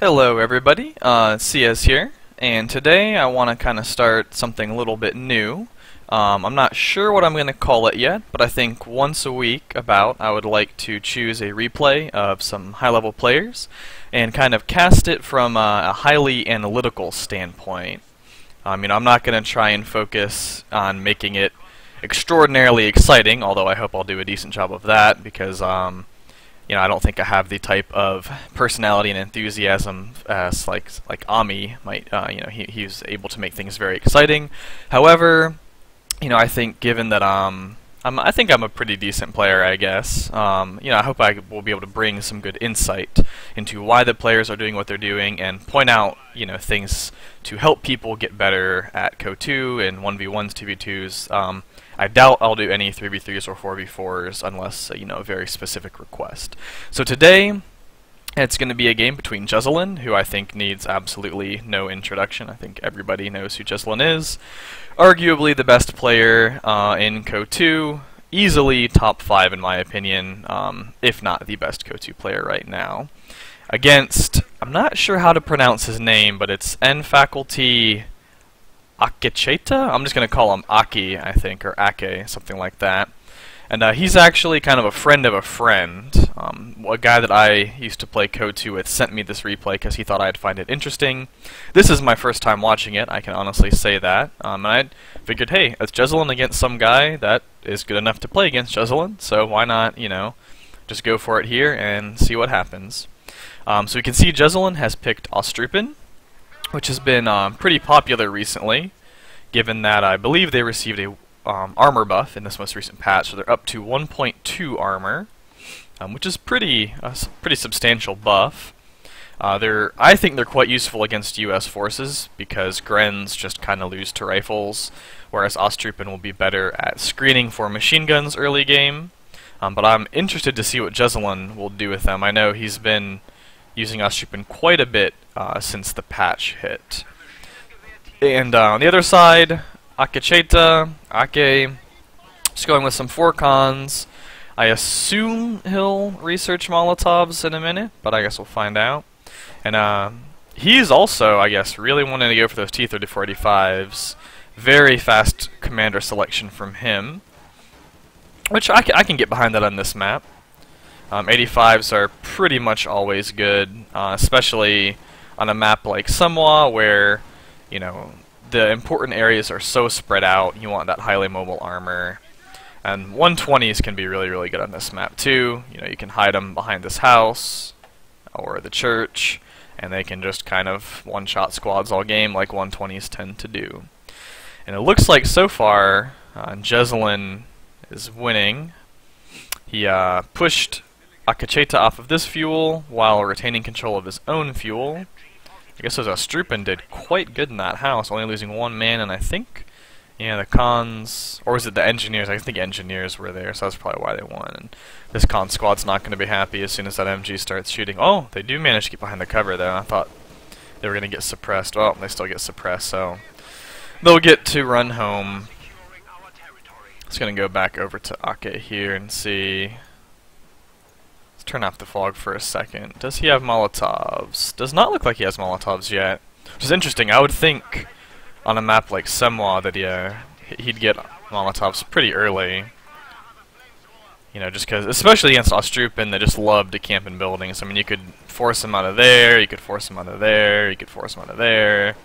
Hello everybody, CieZ here, and today I want to kind of start something a little bit new. I'm not sure what I'm going to call it yet, but I think once a week I would like to choose a replay of some high-level players and kind of cast it from a highly analytical standpoint. I'm not going to try and focus on making it extraordinarily exciting, although I hope I'll do a decent job of that because I don't think I have the type of personality and enthusiasm as like Ami might. He's able to make things very exciting. However, I think given that I think I'm a pretty decent player, I guess. I hope I will be able to bring some good insight into why the players are doing what they're doing and point out things to help people get better at CO2 and 1v1s, 2v2s. I doubt I'll do any 3v3s or 4v4s unless a very specific request. So today it's going to be a game between Jesulin, who I think needs absolutely no introduction. I think everybody knows who Jesulin is. Arguably the best player in CO2, easily top 5 in my opinion, if not the best CO2 player right now. Against, I'm not sure how to pronounce his name, but it's N faculty AKECHETA? I'm just going to call him Aki, I think, or Ake, something like that. And he's actually kind of a friend of a friend. A guy that I used to play CO2 with sent me this replay because he thought I'd find it interesting. This is my first time watching it, I can honestly say that. And I figured, hey, it's Jesulin against some guy that is good enough to play against Jesulin, so why not, just go for it here and see what happens. So we can see Jesulin has picked Ostrupen, which has been pretty popular recently, given that I believe they received a armor buff in this most recent patch, so they're up to 1.2 armor, which is a pretty substantial buff. I think they're quite useful against US forces, because Grens just kind of lose to rifles, whereas Ostrupen will be better at screening for machine guns early game. But I'm interested to see what Jesulin will do with them. I know he's been using Ostrupen quite a bit since the patch hit. And on the other side, AKECHETA, Ake, just going with some 4-cons. I assume he'll research Molotovs in a minute, but I guess we'll find out. And he's also, I guess, really wanting to go for those T-3485s. Very fast commander selection from him, which I can get behind that on this map. 85s are pretty much always good, especially on a map like Semos, where the important areas are so spread out. You want that highly mobile armor, and 120s can be really good on this map too. You can hide them behind this house or the church, and they can just kind of one-shot squads all game like 120s tend to do. And it looks like so far Jesulin is winning. He pushed AKECHETA off of this fuel while retaining control of his own fuel. I guess Ostrupen did quite good in that house, only losing 1 man, and I think, the cons, or was it the engineers? I think engineers were there, so that's probably why they won. And this con squad's not going to be happy as soon as that MG starts shooting. Oh, they do manage to get behind the cover there. I thought they were going to get suppressed. Well, they still get suppressed, so they'll get to run home. Just going to go back over to Ake here and see. Turn off the fog for a second. Does he have Molotovs? Does not look like he has Molotovs yet, which is interesting. I would think on a map like Semos that he'd get Molotovs pretty early. Just because, especially against Ostrupen, they just love to camp in buildings. I mean, you could force him out of there, you could force him out of there, you could force him out of there.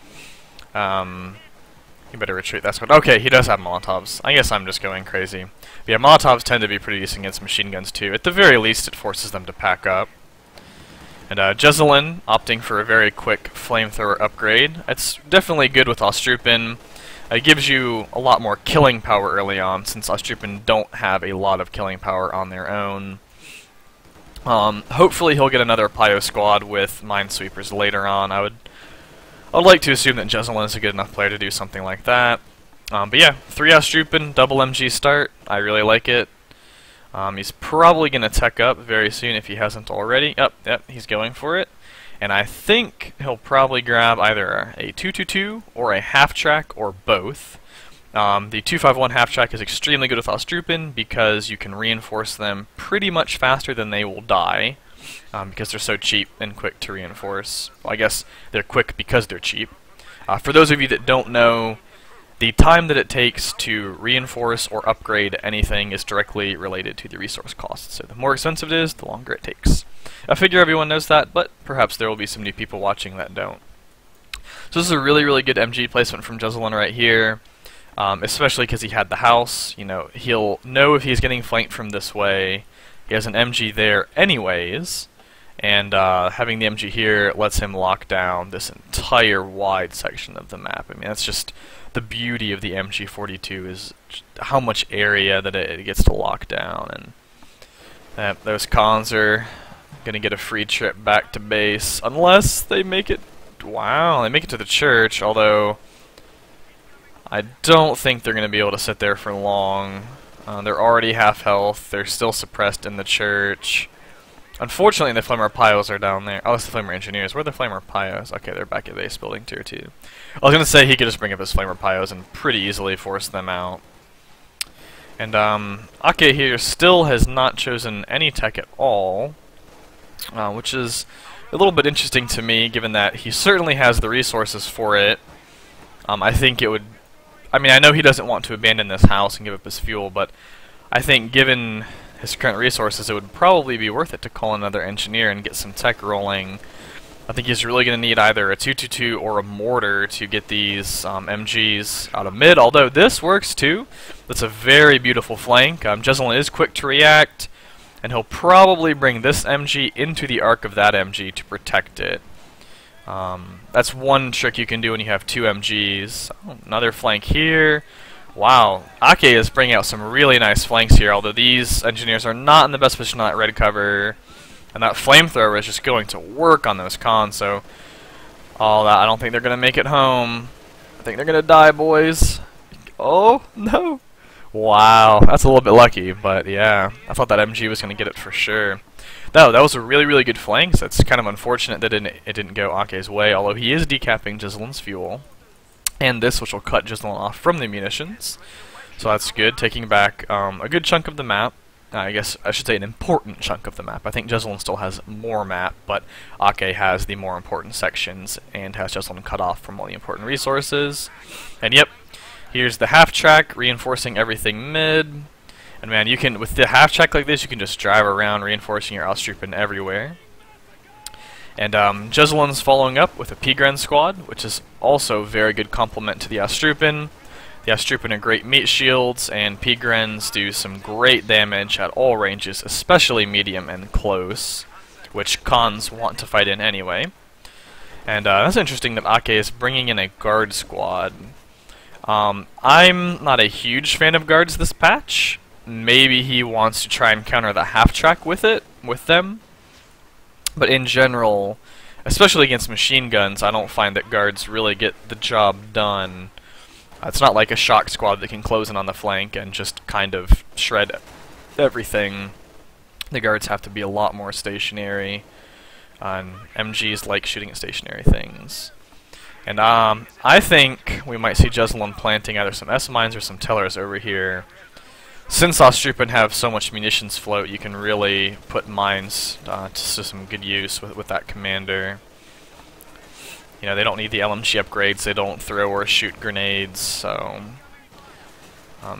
You better retreat. That's what. Okay, he does have Molotovs. I guess I'm just going crazy. But yeah, Molotovs tend to be pretty decent against machine guns too. At the very least, it forces them to pack up. And Jesulin opting for a very quick flamethrower upgrade. It's definitely good with Ostrupen. It gives you a lot more killing power early on, since Ostrupen don't have a lot of killing power on their own. Hopefully he'll get another Pyro squad with Minesweepers later on. I would like to assume that Jesulin is a good enough player to do something like that. But yeah, 3 Ostrupen, double MG start. I really like it. He's probably going to tech up very soon if he hasn't already. Yep, he's going for it. And I think he'll probably grab either a 222 or a half-track or both. The 251 half-track is extremely good with Ostrupen because you can reinforce them pretty much faster than they will die. because they're so cheap and quick to reinforce. Well, I guess they're quick because they're cheap. For those of you that don't know, the time that it takes to reinforce or upgrade anything is directly related to the resource cost. So the more expensive it is, the longer it takes. I figure everyone knows that, but perhaps there will be some new people watching that don't. So this is a really, really good MG placement from Jesulin right here, especially because he had the house. You know, he'll know if he's getting flanked from this way. He has an MG there anyways, and having the MG here lets him lock down this entire wide section of the map. I mean, that's just the beauty of the MG42 is how much area that it gets to lock down. And those cons are gonna get a free trip back to base unless they make it. Wow, they make it to the church, although I don't think they're gonna be able to sit there for long. They're already half health. They're still suppressed in the church. Unfortunately, the Flamer Pios are down there. Oh, it's the Flamer Engineers. Where are the Flamer Pios? Okay, they're back at base building tier 2. I was going to say he could just bring up his Flamer Pios and pretty easily force them out. And Ake here still has not chosen any tech at all, which is a little bit interesting to me, given that he certainly has the resources for it. I think it would... I mean, I know he doesn't want to abandon this house and give up his fuel, but I think given his current resources, it would probably be worth it to call another engineer and get some tech rolling. I think he's really going to need either a 222 or a mortar to get these MGs out of mid, although this works too. That's a very beautiful flank. Jesulin is quick to react, and he'll probably bring this MG into the arc of that MG to protect it. That's one trick you can do when you have two MGs. Oh, another flank here. Wow, Ake is bringing out some really nice flanks here, although these engineers are not in the best position on that red cover. And that flamethrower is just going to work on those cons, so all that, I don't think they're going to make it home. I think they're going to die, boys. Oh, no. Wow, that's a little bit lucky, but yeah, I thought that MG was going to get it for sure. No, that was a really, really good flank, so it's kind of unfortunate that it didn't go Ake's way, although he is decapping Jesulin's fuel. And this, which will cut Jesulin off from the munitions. So that's good, taking back a good chunk of the map. I guess I should say an important chunk of the map. I think Jesulin still has more map, but Ake has the more important sections and has Jesulin cut off from all the important resources. And yep, here's the half track, reinforcing everything mid. And man, you can, with the half track like this, you can just drive around reinforcing your Austrupen everywhere. And Jesulin's following up with a Pigren squad, which is also a very good complement to the Austrupen. The Austrupen are great meat shields, and Pigrens do some great damage at all ranges, especially medium and close, which cons want to fight in anyway. And that's interesting that Ake is bringing in a guard squad. I'm not a huge fan of guards this patch. Maybe he wants to try and counter the half track with them. But in general, especially against machine guns, I don't find that guards really get the job done. It's not like a shock squad that can close in on the flank and just kind of shred everything. The guards have to be a lot more stationary, and MGs like shooting at stationary things. And I think we might see Jesulin planting either some S-mines or some tellers over here. Since Austrupen have so much munitions float, you can really put mines to some good use with that commander. You know, they don't need the LMG upgrades, they don't throw or shoot grenades, so...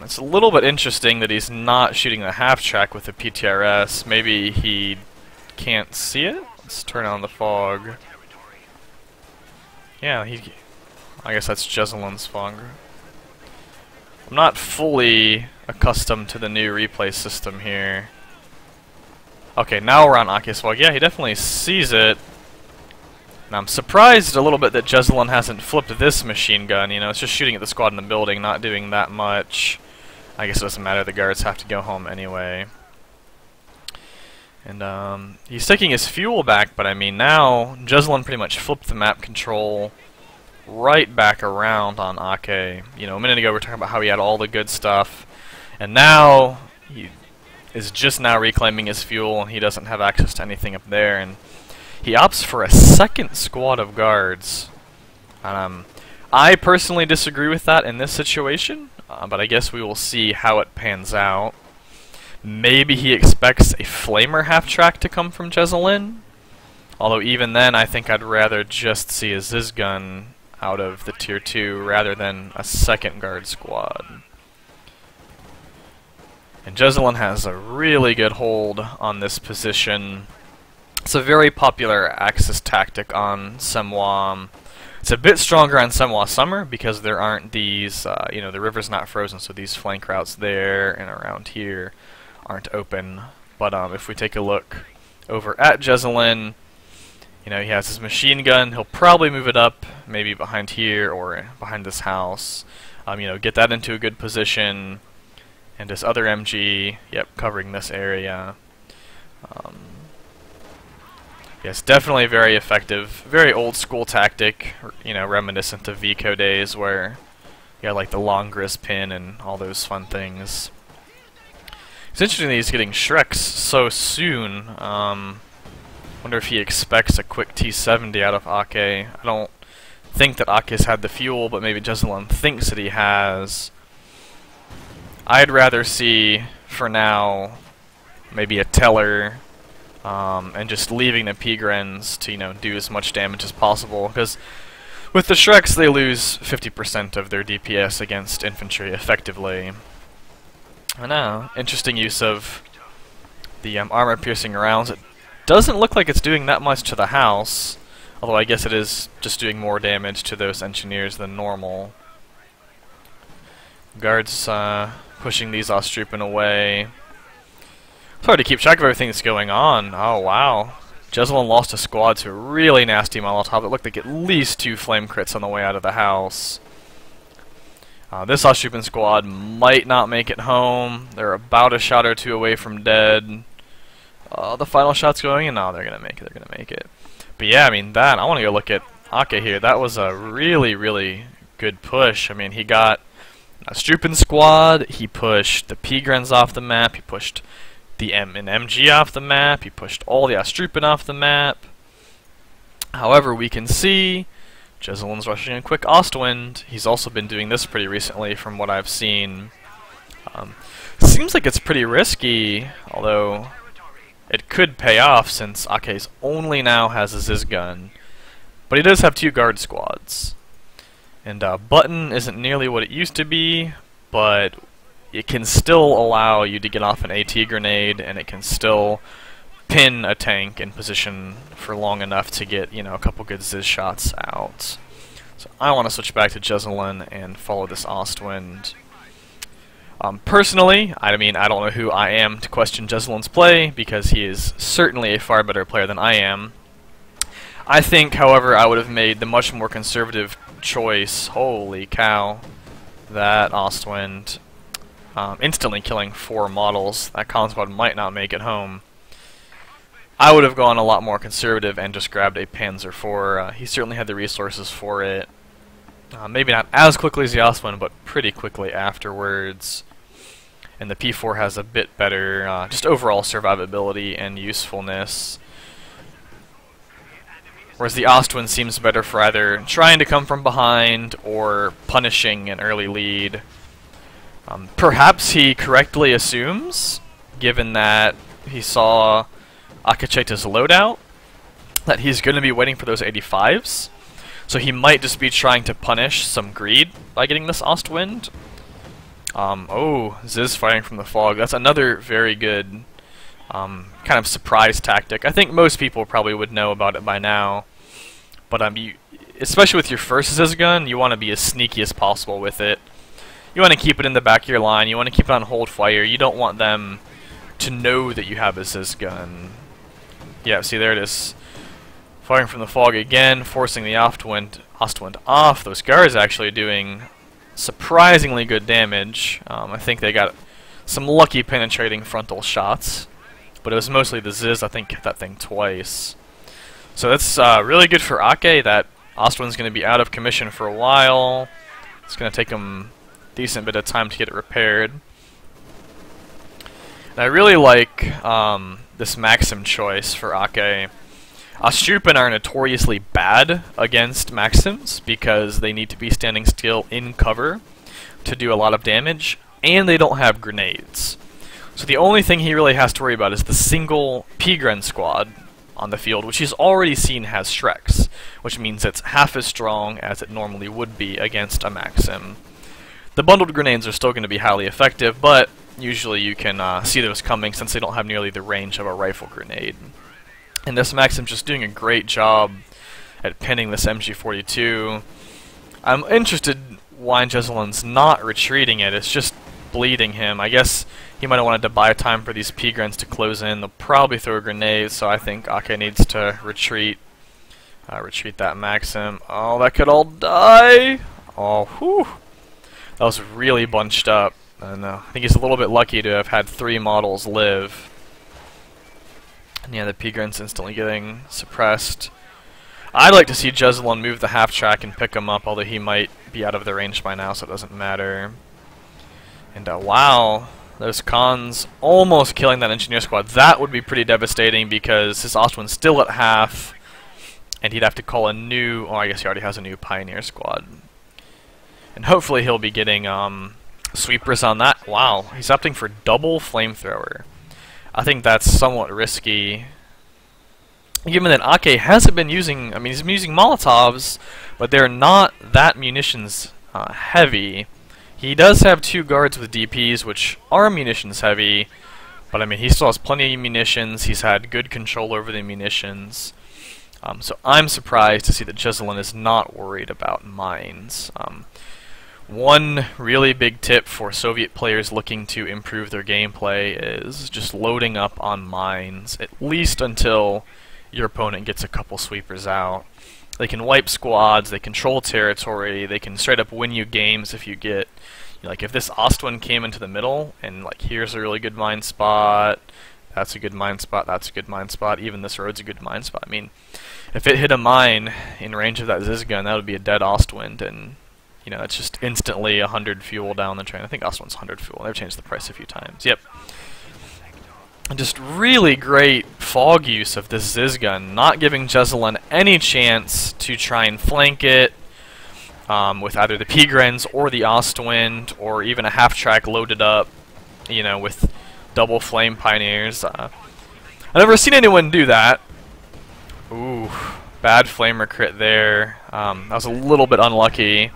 it's a little bit interesting that he's not shooting the half-track with the PTRS. Maybe he can't see it? Let's turn on the fog. Yeah, I guess that's Jesulin's fog. I'm not fully accustomed to the new replay system here. Okay, now we're on Ake's fog. Yeah, he definitely sees it. And I'm surprised a little bit that Jesulin hasn't flipped this machine gun. You know, it's just shooting at the squad in the building, not doing that much. I guess it doesn't matter, the guards have to go home anyway. And he's taking his fuel back, but I mean now, Jesulin pretty much flipped the map control right back around on Ake. You know, a minute ago we were talking about how he had all the good stuff, and now he is just now reclaiming his fuel, and he doesn't have access to anything up there, and he opts for a second squad of guards. I personally disagree with that in this situation, but I guess we will see how it pans out. Maybe he expects a flamer half-track to come from Jesulin. Although even then, I think I'd rather just see a CieZ gun out of the tier 2 rather than a second guard squad. And Jesulin has a really good hold on this position. It's a very popular Axis tactic on Semos. It's a bit stronger on Semos Summer because there aren't these, you know, the river's not frozen, so these flank routes there and around here aren't open. But if we take a look over at Jesulin, you know, he has his machine gun. He'll probably move it up, maybe behind here or behind this house. You know, get that into a good position. And this other MG, yep, covering this area. Yes, definitely very effective. Very old school tactic, you know, reminiscent of VCO days where you had like the long grist pin and all those fun things. It's interesting that he's getting Shreks so soon. Wonder if he expects a quick T-70 out of Ake. I don't think that Ake's had the fuel, but maybe Jesulin thinks that he has. I'd rather see, for now, maybe a Teller, and just leaving the Pigrens to, you know, do as much damage as possible, because with the Shreks they lose 50% of their DPS against infantry effectively. I know, interesting use of the armor-piercing rounds. It doesn't look like it's doing that much to the house, although I guess it is just doing more damage to those engineers than normal. Guards pushing these Ostrupen away. It's hard to keep track of everything that's going on. Oh wow. Jesulin lost a squad to a really nasty Molotov. It looked like at least 2 flame crits on the way out of the house. This Ostrupen squad might not make it home. They're about a shot or 2 away from dead. The final shot's going in. No, they're gonna make it. They're gonna make it. But yeah, I mean, that, I want to go look at Ake here. That was a really, really good push. I mean, he got a Strupen squad, he pushed the Pigrens off the map, he pushed the MG off the map, he pushed all the Ostrupen off the map. However, we can see Jesulin's rushing a quick Ostwind. He's also been doing this pretty recently from what I've seen. Seems like it's pretty risky, although it could pay off since Ake's only now has a CieZ gun. But he does have 2 guard squads. And button isn't nearly what it used to be, but it can still allow you to get off an AT grenade, and it can still pin a tank in position for long enough to get, you know, a couple good CieZ shots out. So I want to switch back to Jesulin and follow this Ostwind. Personally, I mean, I don't know who I am to question Jesulin's play, because he is certainly a far better player than I am. I think, however, I would have made the much more conservative choice. Holy cow. That Ostwind. Instantly killing 4 models. That Con squad might not make it home. I would have gone a lot more conservative and just grabbed a Panzer IV. He certainly had the resources for it. Maybe not as quickly as the Ostwind, but pretty quickly afterwards. And the P4 has a bit better just overall survivability and usefulness. Whereas the Ostwind seems better for either trying to come from behind or punishing an early lead. Perhaps he correctly assumes, given that he saw AKECHETA's loadout, that he's going to be waiting for those 85s. So he might just be trying to punish some greed by getting this Ostwind. Oh, CieZ firing from the fog. That's another very good kind of surprise tactic. I think most people probably would know about it by now. But especially with your first CieZ gun, you want to be as sneaky as possible with it. You want to keep it in the back of your line. You want to keep it on hold fire. You don't want them to know that you have a CieZ gun. Yeah, see, there it is. Firing from the fog again, forcing the Ostwind off. Those guards actually doing surprisingly good damage. I think they got some lucky penetrating frontal shots, but it was mostly the CieZ. I think hit that thing twice. So that's really good for Ake. That Ostwind's going to be out of commission for a while. It's going to take him a decent bit of time to get it repaired. And I really like this Maxim choice for Ake. Ostrupen are notoriously bad against Maxims because they need to be standing still in cover to do a lot of damage, and they don't have grenades. So the only thing he really has to worry about is the single Pigren squad on the field, which he's already seen has Shreks, which means it's half as strong as it normally would be against a Maxim. The bundled grenades are still going to be highly effective, but usually you can see those coming since they don't have nearly the range of a rifle grenade. And this Maxim's just doing a great job at pinning this MG42. I'm interested why Jesulin's not retreating it. It's just bleeding him. I guess he might have wanted to buy time for these Pigrens to close in. They'll probably throw a grenade, so I think Ake needs to retreat. Retreat that Maxim. Oh, that could all die! Oh, whew! That was really bunched up. And I think he's a little bit lucky to have had 3 models live. And yeah, the Pigren's instantly getting suppressed. I'd like to see Jesulin move the half-track and pick him up, although he might be out of the range by now, so it doesn't matter. And wow, those cons almost killing that engineer squad. That would be pretty devastating because his Ostwind's still at half, and he'd have to call a new, oh, I guess he already has a new Pioneer squad. And hopefully he'll be getting sweepers on that. Wow, he's opting for double flamethrower. I think that's somewhat risky, given that Ake hasn't been using, I mean, he's been using Molotovs, but they're not that munitions heavy. He does have 2 guards with DPs, which are munitions heavy, but I mean, he still has plenty of munitions. He's had good control over the munitions. So I'm surprised to see that Jesulin is not worried about mines. One really big tip for Soviet players looking to improve their gameplay is just loading up on mines, at least until your opponent gets a couple sweepers out. They can wipe squads, they control territory, they can straight up win you games if you get, like, if this Ostwind came into the middle, and like, here's a really good mine spot, that's a good mine spot, that's a good mine spot, even this road's a good mine spot. I mean, if it hit a mine in range of that CieZ gun, that would be a dead Ostwind, and you know, it's just instantly 100 fuel down the train. I think Ostwind's 100 fuel. They've changed the price a few times. Yep. And just really great fog use of this CieZ gun, not giving Jesulin any chance to try and flank it with either the Pigrens or the Ostwind, or even a half-track loaded up, you know, with double flame Pioneers. I've never seen anyone do that. Ooh, bad flamer crit there. That was a little bit unlucky.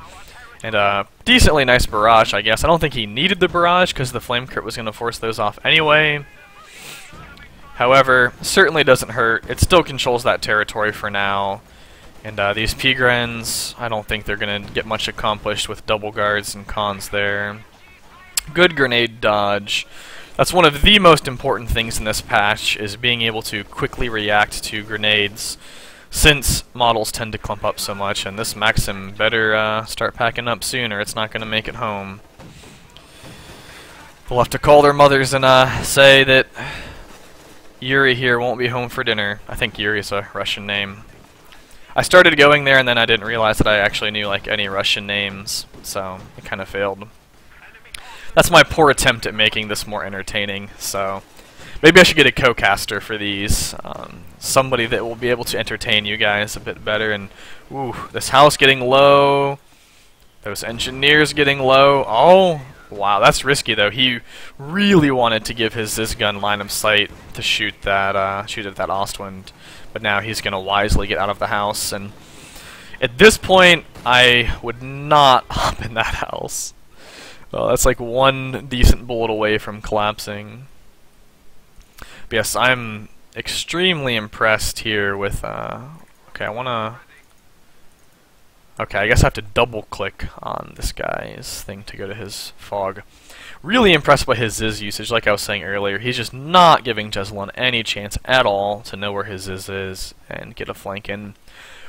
And a decently nice barrage, I guess. I don't think he needed the barrage because the flame crit was going to force those off anyway. However, certainly doesn't hurt. It still controls that territory for now. And these Pigrens, I don't think they're going to get much accomplished with double guards and cons there. Good grenade dodge. That's one of the most important things in this patch, is being able to quickly react to grenades, since models tend to clump up so much, and this Maxim better start packing up soon or it's not going to make it home. They'll have to call their mothers and say that Yuri here won't be home for dinner. I think Yuri's a Russian name. I started going there and then I didn't realize that I actually knew like any Russian names, so it kind of failed. That's my poor attempt at making this more entertaining, so maybe I should get a co-caster for these. Somebody that will be able to entertain you guys a bit better. And ooh, this house getting low. Those engineers getting low. Oh, wow, that's risky though. He really wanted to give his CieZ gun line of sight to shoot that, shoot at that Ostwind, but now he's gonna wisely get out of the house. And at this point, I would not hop in that house. Oh, that's like one decent bullet away from collapsing. But yes, I'm extremely impressed here with, okay, okay, I guess I have to double click on this guy's thing to go to his fog. Really impressed by his CieZ usage, like I was saying earlier. He's just not giving Jesulin any chance at all to know where his CieZ is and get a flank in,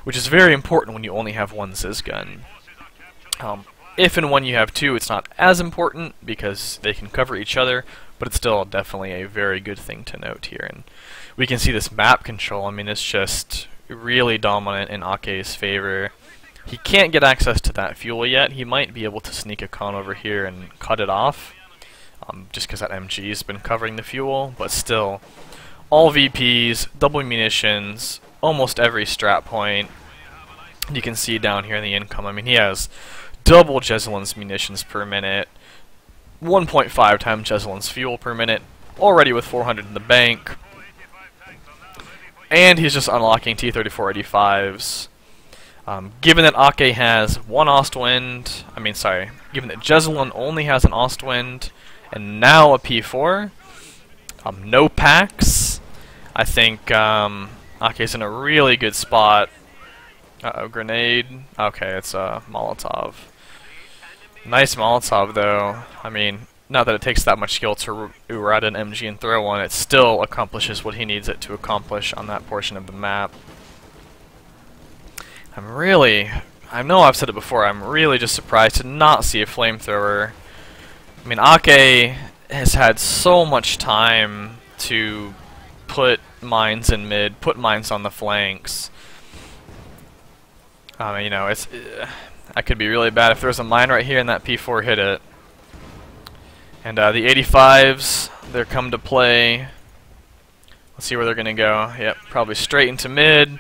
which is very important when you only have one CieZ gun. If and when you have 2, it's not as important because they can cover each other, but it's still definitely a very good thing to note here. And we can see this map control. I mean, it's just really dominant in Ake's favor. He can't get access to that fuel yet. He might be able to sneak a con over here and cut it off, just because that MG's been covering the fuel, but still, all VPs, double munitions, almost every strat point. You can see down here in the income, I mean, he has double Jesulin's munitions per minute, 1.5 times Jesulin's fuel per minute, already with 400 in the bank. And he's just unlocking T-3485s. Given that Ake has one Ostwind, given that Jesulin only has an Ostwind, and now a P4, no packs, I think Ake's in a really good spot. Uh-oh, grenade. Okay, it's a Molotov. Nice Molotov, though. I mean, not that it takes that much skill to ride an MG and throw one, it still accomplishes what he needs it to accomplish on that portion of the map. I know I've said it before, I'm really just surprised to not see a flamethrower. I mean, Ake has had so much time to put mines in mid, put mines on the flanks. You know, that could be really bad if there's a mine right here and that P4 hit it. And the 85s, they're come to play. Let's see where they're gonna go. Yep, probably straight into mid.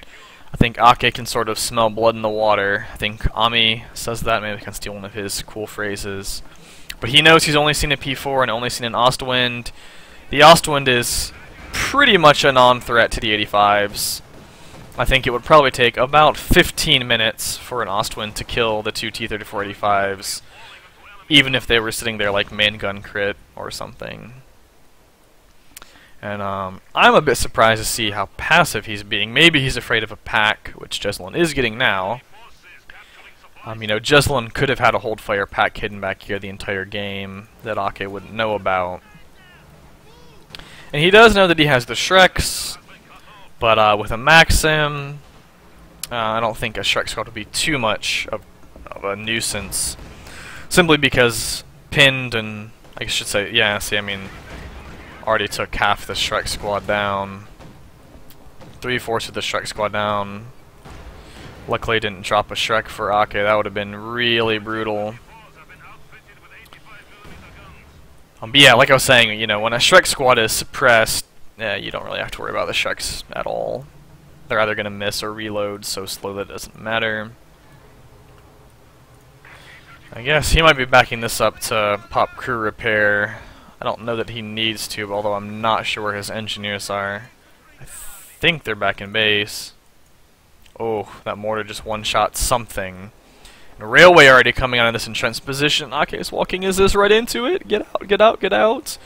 I think Ake can sort of smell blood in the water. I think Ami says that. Maybe I can steal one of his cool phrases. But he knows he's only seen a P4 and only seen an Ostwind. The Ostwind is pretty much a non-threat to the 85s. I think it would probably take about 15 minutes for an Ostwind to kill the two T-3485s, even if they were sitting there like main gun crit or something. And I'm a bit surprised to see how passive he's being. Maybe he's afraid of a pack, which Jesulin is getting now. You know, Jesulin could have had a hold fire pack hidden back here the entire game that Ake wouldn't know about. And he does know that he has the Shreks, but with a Maxim, I don't think a Shrek squad would be too much of a nuisance. Simply because pinned and, I should say, yeah, see, I mean, already took half the Shrek squad down. 3/4 of the Shrek squad down. Luckily didn't drop a Shrek for Ake, that would have been really brutal. But yeah, like I was saying, you know, when a Shrek squad is suppressed, you don't really have to worry about the Shreks at all. They're either going to miss or reload so slow that it doesn't matter. I guess he might be backing this up to pop crew repair. I don't know that he needs to, although I'm not sure where his engineers are. I think they're back in base. Oh, that mortar just one-shot something. And railway already coming out of this entrenched position. Ake is walking his CieZ right into it. Get out, get out, get out.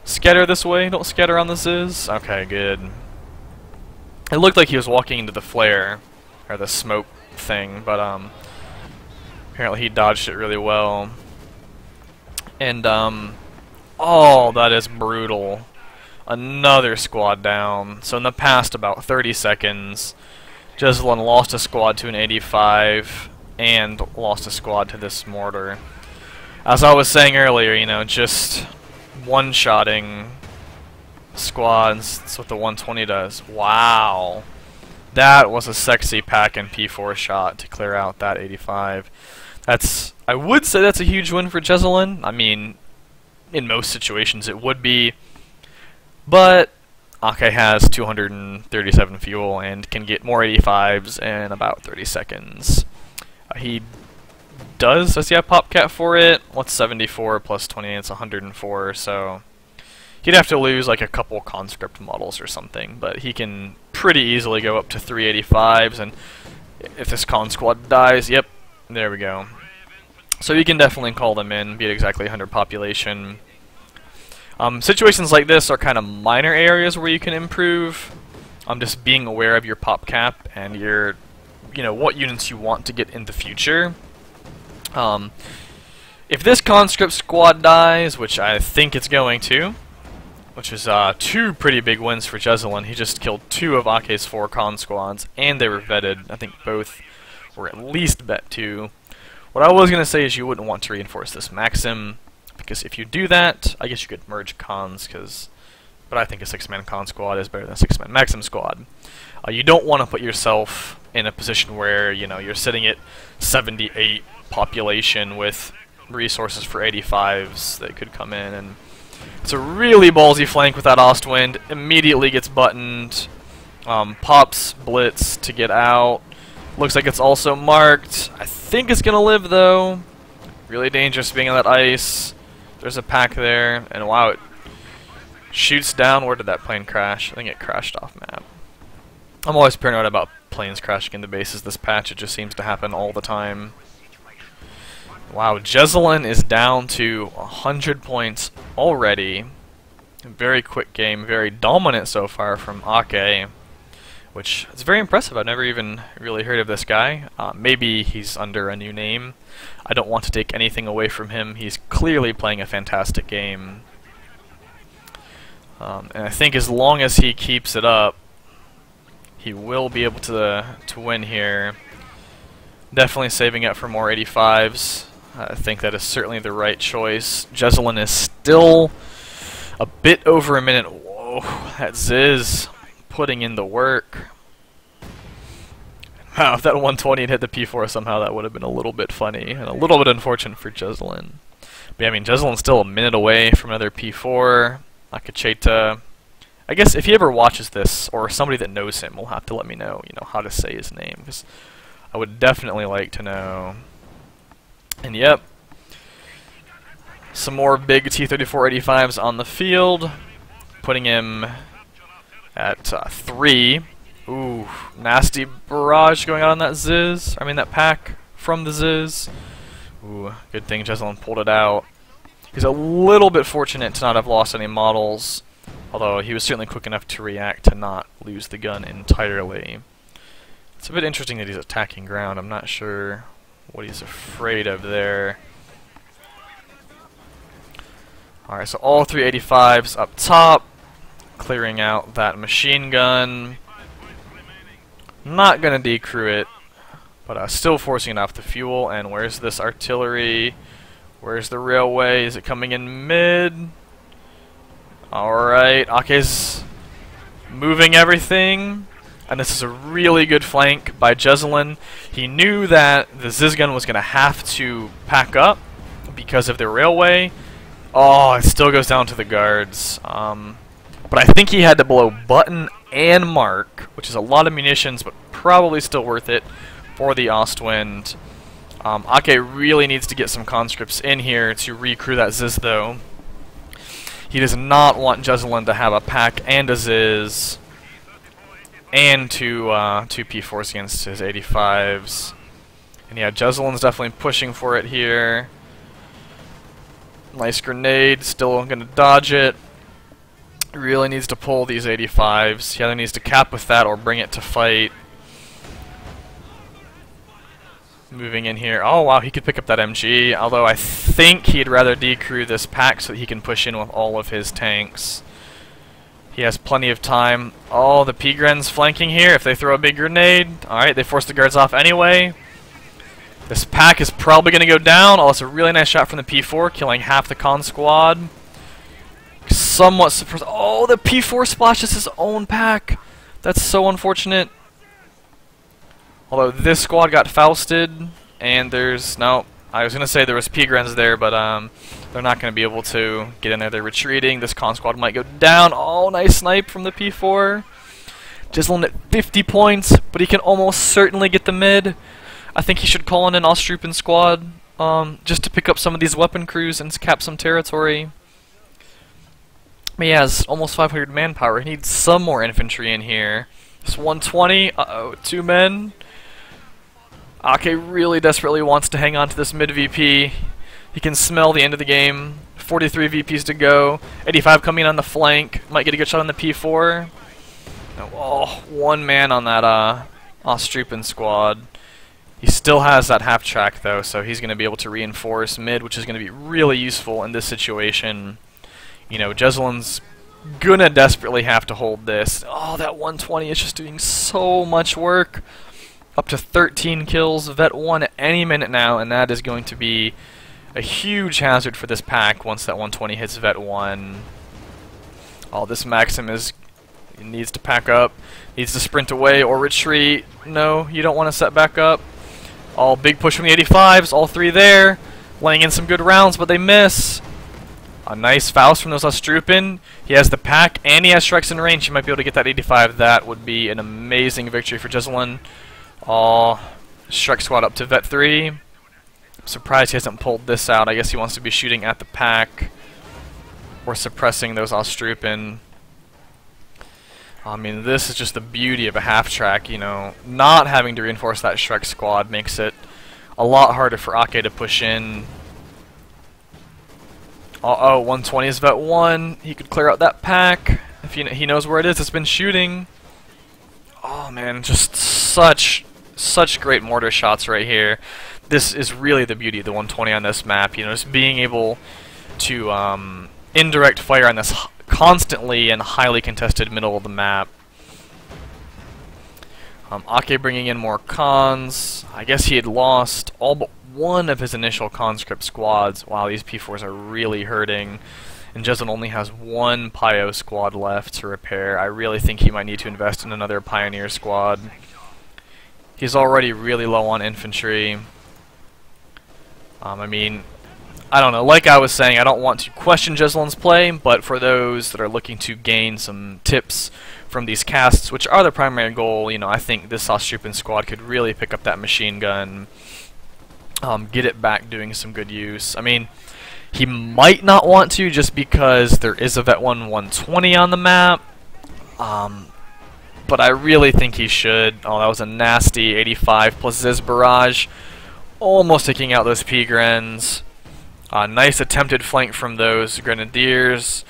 Scatter this way, don't scatter on the CieZ. Okay, good. It looked like he was walking into the flare, or the smoke thing, but apparently he dodged it really well. And oh, that is brutal. Another squad down. So in the past about 30 seconds, Jesulin lost a squad to an 85 and lost a squad to this mortar. As I was saying earlier, you know, just one-shotting squads, that's what the 120 does. Wow. That was a sexy pack and P4 shot to clear out that 85. I would say that's a huge win for Jesulin. I mean, in most situations it would be, but Ake has 237 fuel and can get more 85s in about 30 seconds. Does he have Popcat for it? What's 74 plus 28? It's 104, so he'd have to lose like a couple conscript models or something, but he can pretty easily go up to 385s, and if this con squad dies, yep, there we go. So you can definitely call them in, be it exactly 100 population. Situations like this are kind of minor areas where you can improve. Just being aware of your pop cap and your, you know, what units you want to get in the future. If this conscript squad dies, which I think it's going to, which is 2 pretty big wins for Jesulin. He just killed 2 of Ake's 4 con squads, and they were vetted. I think both were at least vet 2. What I was going to say is you wouldn't want to reinforce this Maxim, because if you do that, I guess you could merge cons, but I think a 6-man con squad is better than a 6-man Maxim squad. You don't want to put yourself in a position where, you know, you're sitting at 78 population with resources for 85s that could come in, and it's a really ballsy flank with that Ostwind. Immediately gets buttoned, pops blitz to get out. Looks like it's also marked. I think it's gonna live though. Really dangerous being on that ice. There's a pack there, and wow, it Shoots down. Where did that plane crash? I think it crashed off map. I'm always paranoid about planes crashing into bases this patch. It just seems to happen all the time. Wow, Jesulin is down to 100 points already. Very quick game, very dominant so far from Ake, which is very impressive. I've never even really heard of this guy. Maybe he's under a new name. I don't want to take anything away from him. He's clearly playing a fantastic game. And I think as long as he keeps it up, he will be able to win here. Definitely saving up for more 85s. I think that is certainly the right choice. Jesulin is still a bit over a minute. Whoa, that CieZ putting in the work. Wow, if that 120 had hit the P4 somehow, that would have been a little bit funny and a little bit unfortunate for Jesulin. But yeah, I mean, Jesulin's still a minute away from another P4. AKECHETA. I guess if he ever watches this, or somebody that knows him will have to let me know, how to say his name, because I would definitely like to know. And yep, some more big T-34-85s on the field, putting him at 3. Ooh, nasty barrage going on that CieZ. I mean that pack from the CieZ. Ooh, good thing Jesulin pulled it out. He's a little bit fortunate to not have lost any models, although he was certainly quick enough to react to not lose the gun entirely. It's a bit interesting that he's attacking ground. I'm not sure what he's afraid of there. Alright, so all 3 85s up top, clearing out that machine gun. Not gonna decrew it, but still forcing it off the fuel. And where's this artillery? Where's the railway? Is it coming in mid? Alright, Ake's moving everything. And this is a really good flank by Jesulin. He knew that the CieZ gun was going to have to pack up because of the railway. Oh, it still goes down to the guards. But I think he had to blow button and mark, which is a lot of munitions, but probably still worth it for the Ostwind. Ake really needs to get some conscripts in here to recrew that CieZ, though. He does not want Jesulin to have a pack and a CieZ and two P4s against his 85s. And yeah, Jesulin's definitely pushing for it here. Nice grenade, still gonna dodge it. Really needs to pull these 85s. He either needs to cap with that or bring it to fight. Moving in here. Oh wow, he could pick up that MG, although I think he'd rather decrew this pack so that he can push in with all of his tanks. He has plenty of time. Oh, the P-Gren's flanking here if they throw a big grenade. Alright, they force the guards off anyway. This pack is probably going to go down. Oh, it's a really nice shot from the P4, killing half the con squad. Somewhat surprised. Oh, the P4 splashes his own pack. That's so unfortunate. Although this squad got Fausted, and there's... No, I was going to say there was P-Grens there, but they're not going to be able to get in there. They're retreating. This con squad might go down. Oh, nice snipe from the P4. Jesulin at 50 points, but he can almost certainly get the mid. I think he should call in an Ostrupen squad just to pick up some of these weapon crews and cap some territory. He has almost 500 manpower. He needs some more infantry in here. It's 120. Uh-oh, 2 men. Ake really desperately wants to hang on to this mid VP. He can smell the end of the game. 43 VPs to go. 85 coming on the flank. Might get a good shot on the P4. Oh, 1 man on that Ostrupen squad. He still has that half track though, so he's going to be able to reinforce mid, which is going to be really useful in this situation. You know, Jesulin's gonna desperately have to hold this. Oh, that 120 is just doing so much work. Up to 13 kills, Vet 1 at any minute now, and that is going to be a huge hazard for this pack once that 120 hits Vet 1. Oh, this Maxim needs to pack up, needs to sprint away or retreat. No, you don't want to set back up. All big push from the 85s, all 3 there, laying in some good rounds, but they miss. A nice Faust from those Ostrupen. He has the pack and he has strikes in range. He might be able to get that 85. That would be an amazing victory for Jesulin. Oh, strike squad up to Vet 3. I'm surprised he hasn't pulled this out. I guess he wants to be shooting at the pack. or suppressing those Ostrupen. I mean, this is just the beauty of a half-track, you know. Not having to reinforce that Shrek squad makes it a lot harder for Ake to push in. Uh-oh, 120 is Vet 1. He could clear out that pack. If he knows where it is, it's been shooting. Oh man, just such great mortar shots right here. This is really the beauty of the 120 on this map, you know, just being able to indirect fire on this constantly and highly contested middle of the map. Ake bringing in more cons. I guess he had lost all but one of his initial conscript squads. Wow, these P4s are really hurting. And Jesulin only has one Pio squad left to repair. I really think he might need to invest in another Pioneer squad. He's already really low on infantry. I mean, I don't know, like I was saying, I don't want to question Jesulin's play, but for those that are looking to gain some tips from these casts, which are the primary goal, you know, I think this Ostrupen squad could really pick up that machine gun, get it back doing some good use. I mean, he might not want to just because there is a Vet 1 120 on the map, but I really think he should. Oh, that was a nasty 85 plus CieZ barrage, almost taking out those P-Grens. Nice attempted flank from those Grenadiers.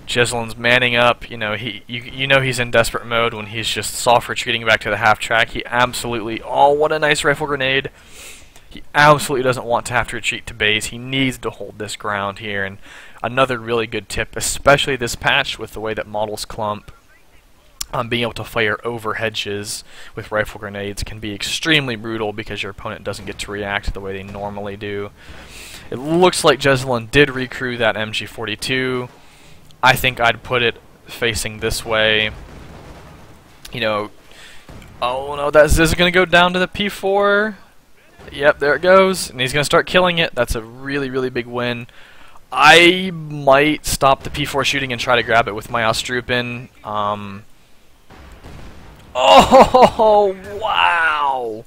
Jesulin's manning up. You know, you know he's in desperate mode when he's just soft retreating back to the half track. He absolutely, oh, what a nice rifle grenade. He absolutely doesn't want to have to retreat to base. He needs to hold this ground here. And another really good tip, especially this patch with the way that models clump, being able to fire over hedges with rifle grenades can be extremely brutal because your opponent doesn't get to react the way they normally do. It looks like Jesulin did recrew that MG42. I think I'd put it facing this way. You know, oh no, that CieZ is going to go down to the P4. Yep, there it goes, and he's going to start killing it. That's a really, really big win. I might stop the P4 shooting and try to grab it with my Ostrupen. Oh, wow!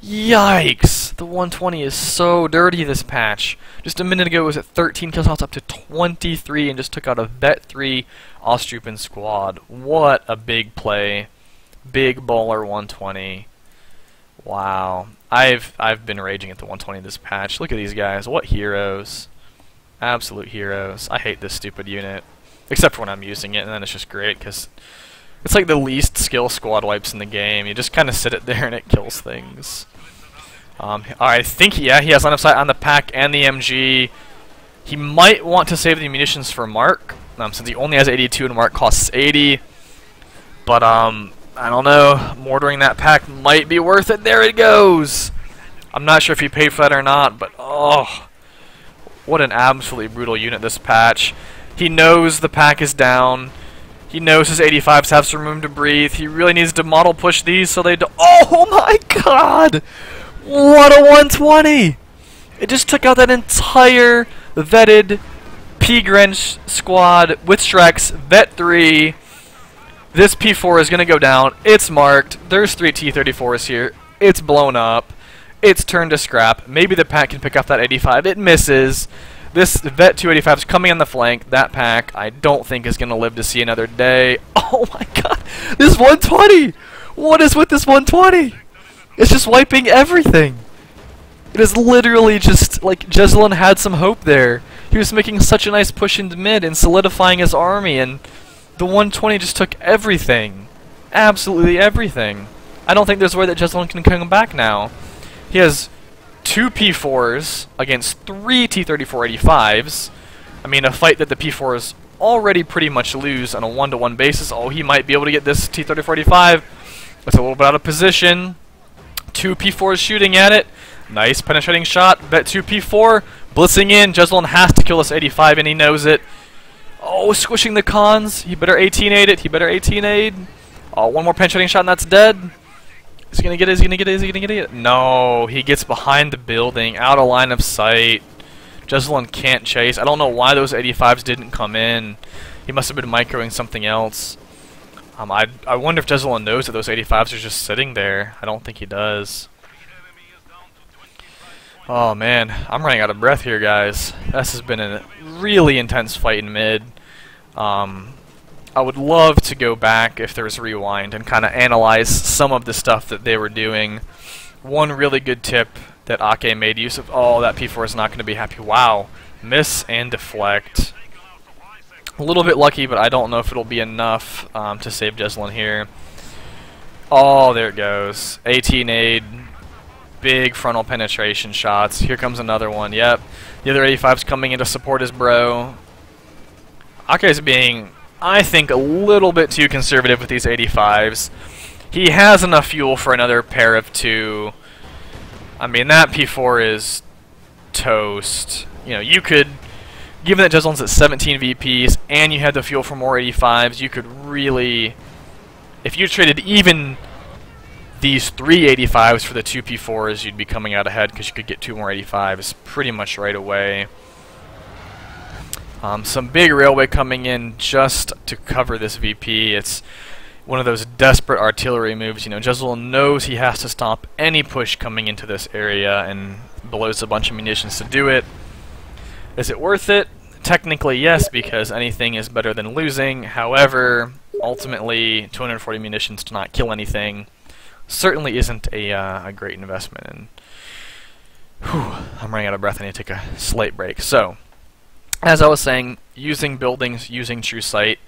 Yikes! The 120 is so dirty this patch. Just a minute ago it was at 13 kills, now it's up to 23 and just took out a Vet 3 Ostrupen squad. What a big play. Big baller 120. Wow. I've been raging at the 120 this patch. Look at these guys. What heroes. Absolute heroes. I hate this stupid unit. Except for when I'm using it, and then it's just great because it's like the least skill squad wipes in the game. You just kind of sit it there and it kills things. I think, yeah, he has line of sight on the pack and the MG. He might want to save the munitions for Mark, since he only has 82 and Mark costs 80. But, I don't know. Mortaring that pack might be worth it. There it goes! I'm not sure if he paid for that or not, but, oh, what an absolutely brutal unit this patch. He knows the pack is down. He knows his 85s have some room to breathe. He really needs to model push these so they do— oh my god! What a 120! It just took out that entire vetted P-Grench squad with Shreks, Vet 3. This P4 is going to go down. It's marked. There's 3 T-34s here. It's blown up. It's turned to scrap. Maybe the pack can pick up that 85. It misses. This Vet 285 is coming on the flank. That pack, I don't think, is going to live to see another day. Oh my god! This 120! What is with this 120? It's just wiping everything. It is literally just like Jesulin had some hope there. He was making such a nice push into mid and solidifying his army, and the 120 just took everything. Absolutely everything. I don't think there's a way that Jesulin can come back now. He has 2 P4s against 3 T-34-85s. I mean, a fight that the P4s already pretty much lose on a 1-to-1 basis. Oh, he might be able to get this T-34-85. It's a little bit out of position. 2 P4s shooting at it. Nice penetrating shot. Vet 2 P4 blitzing in. Jesulin has to kill this 85 and he knows it. Oh, squishing the cons. He better 18-aid it. He better 18-aid. Oh, one more penetrating shot and that's dead. Is he gonna get it? Is he gonna get it? Is he gonna get it? No, he gets behind the building, out of line of sight. Jesulin can't chase. I don't know why those 85s didn't come in. He must have been microing something else. I wonder if Jesulin knows that those 85s are just sitting there. I don't think he does. Oh man, I'm running out of breath here, guys. This has been a really intense fight in mid. I would love to go back, if there's rewind, and kind of analyze some of the stuff that they were doing. One really good tip that Ake made use of. Oh, that P4 is not going to be happy. Wow. Miss and deflect. A little bit lucky, but I don't know if it'll be enough to save Jesulin here. Oh, there it goes. AT nade. Big frontal penetration shots. Here comes another one. Yep. The other 85's coming in to support his bro. Ake's being, I think, a little bit too conservative with these 85s. He has enough fuel for another pair of 2. I mean, that P4 is toast. You know, you could, given that Jesulin's at 17 VPs and you had the fuel for more 85s, you could really, if you traded even these 3 85s for the 2 P4s, you'd be coming out ahead because you could get 2 more 85s pretty much right away. Some big railway coming in just to cover this VP. It's one of those desperate artillery moves. You know, Jesulin knows he has to stop any push coming into this area and blows a bunch of munitions to do it. Is it worth it? Technically, yes, because anything is better than losing. However, ultimately, 240 munitions to not kill anything certainly isn't a great investment. And I'm running out of breath. I need to take a slight break. So, as I was saying, using buildings, using true sight,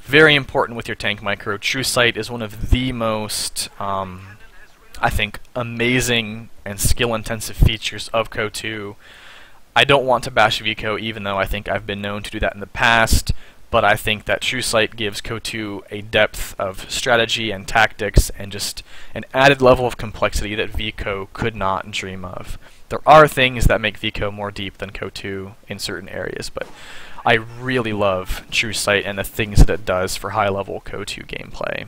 very important with your tank micro. True sight is one of the most, I think, amazing and skill-intensive features of CO2. I don't want to bash VCO, even though I think I've been known to do that in the past, but I think that true sight gives CO2 a depth of strategy and tactics and just an added level of complexity that VCO could not dream of. There are things that make VCO more deep than CO2 in certain areas, but I really love true sight and the things that it does for high-level CO2 gameplay.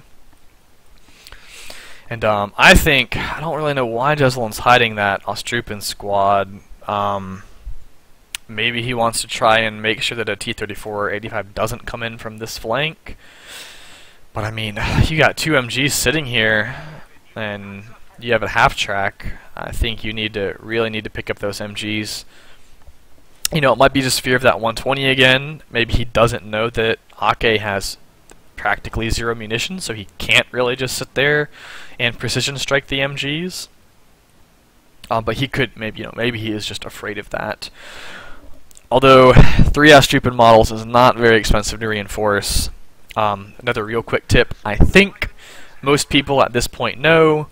And I think, I don't really know why Jesulin's hiding that Ostrupin squad. Maybe he wants to try and make sure that a T-34 or 85 doesn't come in from this flank. But I mean, you got 2 MGs sitting here, and you have a half-track. I think you really need to pick up those MGs. You know, it might be just fear of that 120 again. Maybe he doesn't know that Ake has practically 0 munitions, so he can't really just sit there and precision strike the MGs. But he could, maybe he is just afraid of that. Although 3 Ostrupin models is not very expensive to reinforce. Another real quick tip, I think most people at this point know,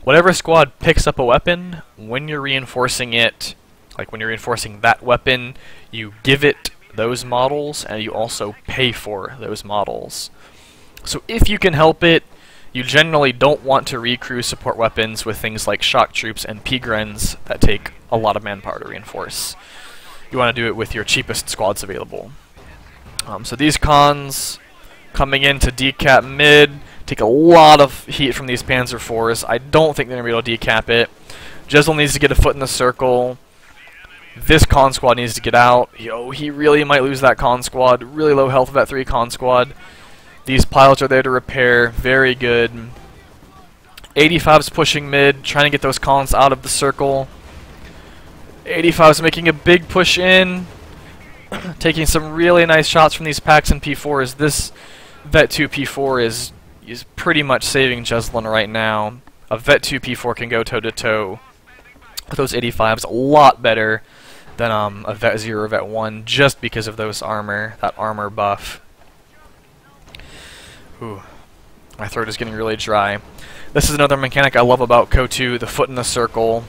whatever squad picks up a weapon, when you're reinforcing it, like when you're reinforcing that weapon, you give it those models and you also pay for those models. So if you can help it, you generally don't want to recrew support weapons with things like shock troops and P-Grens that take a lot of manpower to reinforce. You want to do it with your cheapest squads available. So these cons coming into decap mid take a lot of heat from these Panzer IVs. I don't think they're going to be able to decap it. Jesulin needs to get a foot in the circle. This con squad needs to get out. He really might lose that con squad. Really low health of that 3 con squad. These pilots are there to repair. Very good. 85's pushing mid, trying to get those cons out of the circle. 85's making a big push in. Taking some really nice shots from these packs and P4s. This Vet 2 P4 is pretty much saving Jesulin right now. A Vet 2 P4 can go toe-to-toe with those 85s a lot better than a Vet 0 or Vet 1 just because of that armor buff. Ooh, my throat is getting really dry. This is another mechanic I love about CO2, the foot in the circle.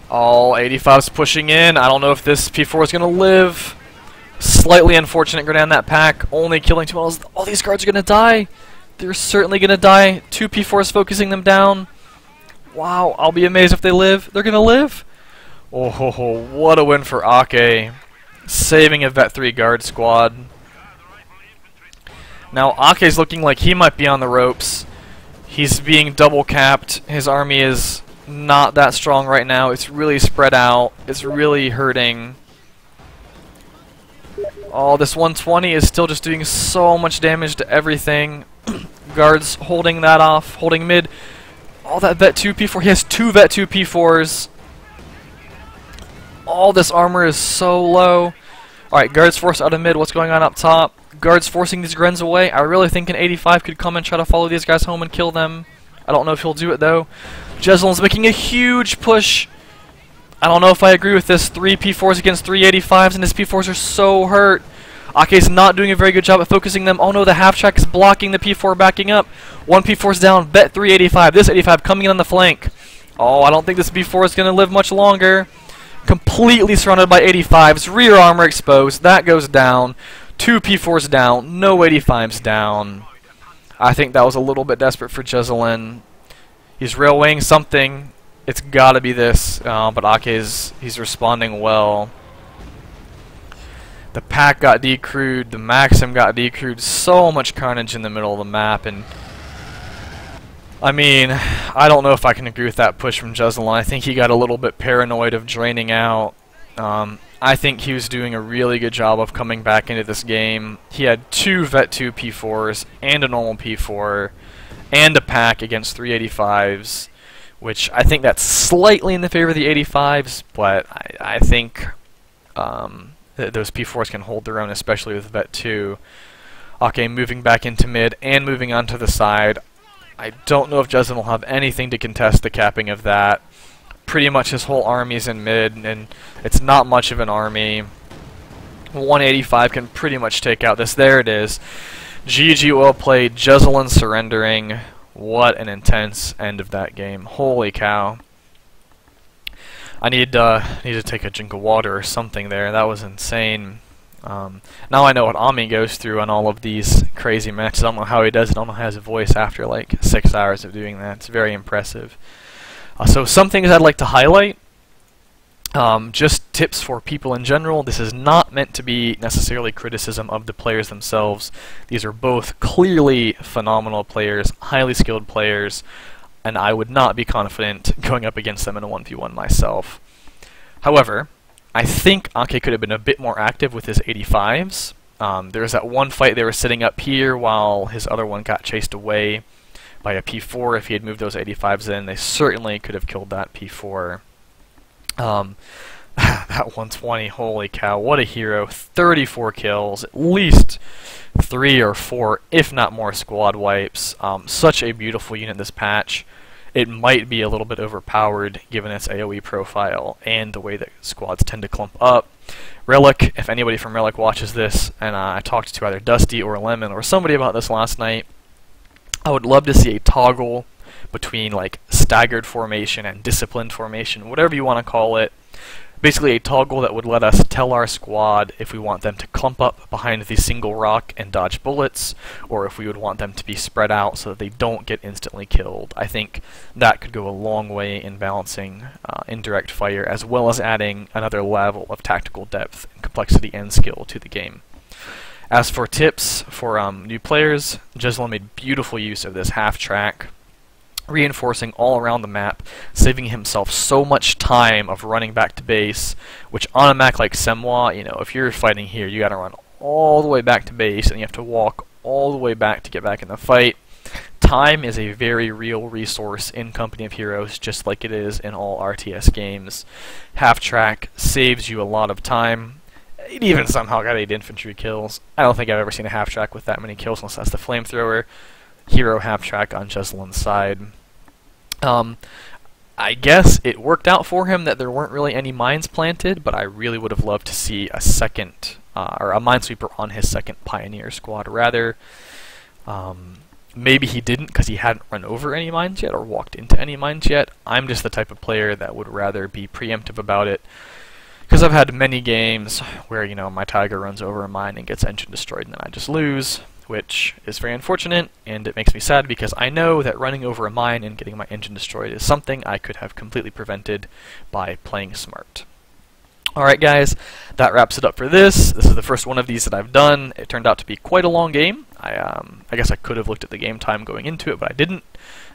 All 85's pushing in. I don't know if this P4 is going to live. Slightly unfortunate go down that pack, only killing 2 models. All these guards are going to die. They're certainly going to die. 2 P4s focusing them down. Wow, I'll be amazed if they live. They're going to live. Oh, what a win for Ake. Saving a Vet 3 guard squad. Now Ake's looking like he might be on the ropes. He's being double capped. His army is not that strong right now. It's really spread out. It's really hurting. Oh, this 120 is still just doing so much damage to everything. Guards holding that off, holding mid. All that Vet 2 P4. He has 2 Vet 2 P4s. All this armor is so low. Alright, guards forced out of mid. What's going on up top? Guards forcing these Grens away. I really think an 85 could come and try to follow these guys home and kill them. I don't know if he'll do it though. Jesulin's making a huge push. I don't know if I agree with this. 3 P4s against 3 85s, and his P4s are so hurt. Ake's not doing a very good job at focusing them. Oh no, the half track is blocking the P4 backing up. 1 P4's down. Bet 3 85. This 85 coming in on the flank. Oh, I don't think this P4 is going to live much longer. Completely surrounded by 85s. Rear armor exposed. That goes down. 2 P4s down. No 85s down. I think that was a little bit desperate for Jesulin. He's railwaying something. It's got to be this. But he's responding well. The pack got decrewed. The Maxim got decrewed. So much carnage in the middle of the map. And I mean, I don't know if I can agree with that push from Jesulin. I think he got a little bit paranoid of draining out. I think he was doing a really good job of coming back into this game. He had 2 Vet 2 P4s and a normal P4 and a pack against 385s, which I think that's slightly in the favor of the 85s, but I think that those P4s can hold their own, especially with Vet 2. Okay, moving back into mid and moving on to the side. I don't know if Jesulin will have anything to contest the capping of that. Pretty much his whole army's in mid, and it's not much of an army. 185 can pretty much take out this. There it is. GG, well played. Jesulin surrendering. What an intense end of that game. Holy cow. I need to take a drink of water or something there. That was insane. Now I know what Ami goes through on all of these crazy matches. I don't know how he does it. I don't know how he has a voice after like 6 hours of doing that. It's very impressive. So some things I'd like to highlight. Just tips for people in general. This is not meant to be necessarily criticism of the players themselves. These are both clearly phenomenal players, highly skilled players, and I would not be confident going up against them in a 1v1 myself. However, I think Ake could have been a bit more active with his 85s. There was that one fight they were sitting up here while his other one got chased away by a P4. If he had moved those 85s in, they certainly could have killed that P4. That 120, holy cow, what a hero. 34 kills, at least 3 or 4, if not more, squad wipes. Such a beautiful unit this patch. It might be a little bit overpowered given its AoE profile and the way that squads tend to clump up. Relic, if anybody from Relic watches this, and I talked to either Dusty or Lemon or somebody about this last night, I would love to see a toggle between like staggered formation and disciplined formation, whatever you want to call it. Basically a toggle that would let us tell our squad if we want them to clump up behind the single rock and dodge bullets, or if we would want them to be spread out so that they don't get instantly killed. I think that could go a long way in balancing indirect fire, as well as adding another level of tactical depth, and complexity, and skill to the game. As for tips for new players, Jesulin made beautiful use of this half track, reinforcing all around the map, saving himself so much time of running back to base, which on a map like Semos, you know, if you're fighting here, you gotta run all the way back to base, and you have to walk all the way back to get back in the fight. Time is a very real resource in Company of Heroes, just like it is in all RTS games. Half track saves you a lot of time. It even somehow got 8 infantry kills. I don't think I've ever seen a half track with that many kills unless that's the flamethrower. Hero half track on Jesulin's side. I guess it worked out for him that there weren't really any mines planted, but I really would have loved to see a second, or a minesweeper on his second Pioneer squad, rather. Maybe he didn't because he hadn't run over any mines yet or walked into any mines yet. I'm just the type of player that would rather be preemptive about it, because I've had many games where, you know, my Tiger runs over a mine and gets engine destroyed and then I just lose, which is very unfortunate, and it makes me sad because I know that running over a mine and getting my engine destroyed is something I could have completely prevented by playing smart. Alright guys, that wraps it up for this. This is the first one of these that I've done. It turned out to be quite a long game. I guess I could have looked at the game time going into it, but I didn't.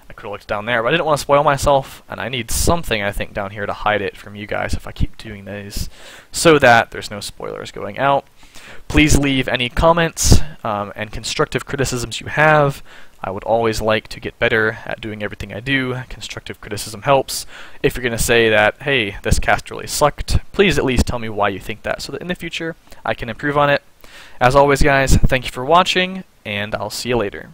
I could have looked down there, but I didn't want to spoil myself, and I need something, I think, down here to hide it from you guys if I keep doing these, so that there's no spoilers going out. Please leave any comments and constructive criticisms you have. I would always like to get better at doing everything I do. Constructive criticism helps. If you're going to say that, hey, this cast really sucked, please at least tell me why you think that so that in the future I can improve on it. As always, guys, thank you for watching, and I'll see you later.